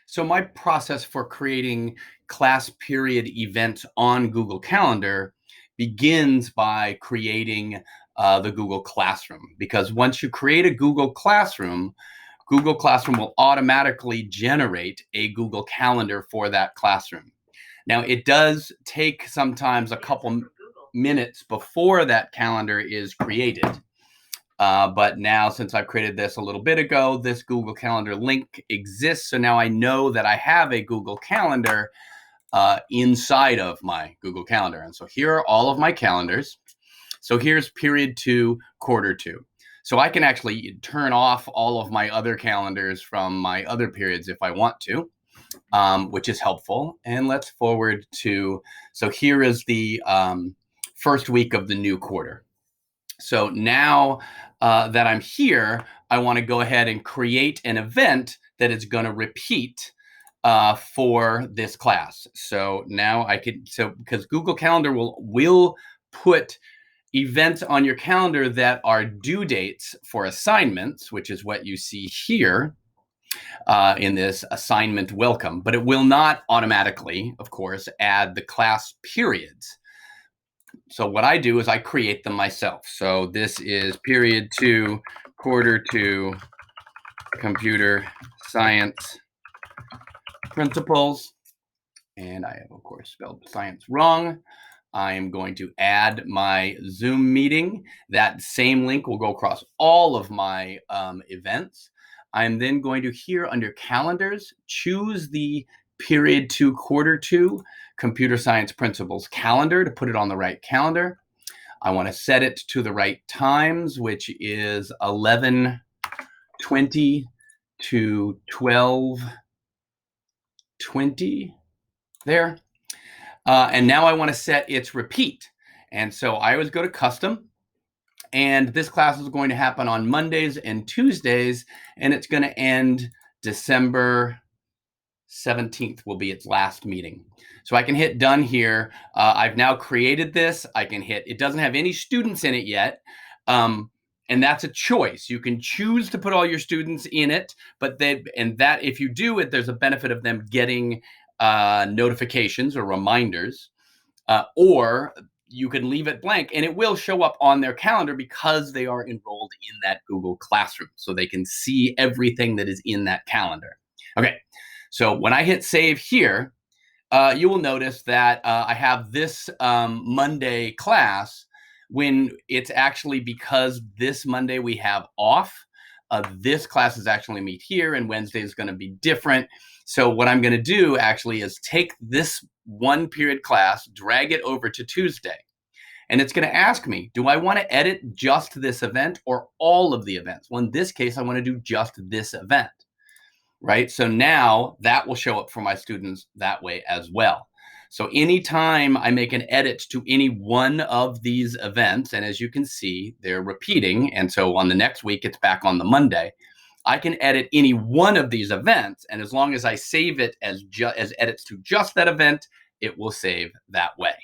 So my process for creating class period events on Google Calendar begins by creating the Google Classroom. Because once you create a Google Classroom will automatically generate a Google Calendar for that classroom. Now, it does take sometimes a couple minutes before that calendar is created. But now, since I've created this a little bit ago, this Google Calendar link exists. So now I know that I have a Google Calendar inside of my Google Calendar. And so here are all of my calendars. So here's period 2, quarter 2. So I can actually turn off all of my other calendars from my other periods if I want to, which is helpful. And let's forward to, so here is the first week of the new quarter. So now that I'm here, I want to go ahead and create an event that is going to repeat for this class. So now I could, because Google Calendar will put events on your calendar that are due dates for assignments, which is what you see here in this assignment welcome, but it will not automatically, of course, add the class periods. So what I do is I create them myself. So this is period 2, quarter 2, computer science principles. And I have, of course, spelled science wrong. I am going to add my Zoom meeting. That same link will go across all of my events. I'm then going to, here under calendars, choose the period 2, quarter 2, computer science principles calendar to put it on the right calendar. I want to set it to the right times, which is 11:20 to 12:20 there. And now I want to set its repeat. And so I always go to custom. And this class is going to happen on Mondays and Tuesdays, and it's going to end December 17th will be its last meeting. So I can hit done here. I've now created this. I can hit, it doesn't have any students in it yet. And that's a choice. You can choose to put all your students in it, but that if you do it, there's a benefit of them getting notifications or reminders, or you can leave it blank and it will show up on their calendar because they are enrolled in that Google Classroom. So they can see everything that is in that calendar. Okay. So when I hit save here, you will notice that I have this Monday class when it's actually because this Monday we have off. This class is actually meet here and Wednesday is going to be different. So what I'm going to do actually is take this one period class, drag it over to Tuesday. And it's going to ask me, do I want to edit just this event or all of the events? Well, in this case, I want to do just this event. Right? So now that will show up for my students that way as well. So anytime I make an edit to any one of these events, and as you can see, they're repeating. And so on the next week, it's back on the Monday. I can edit any one of these events. And as long as I save it as edits to just that event, it will save that way.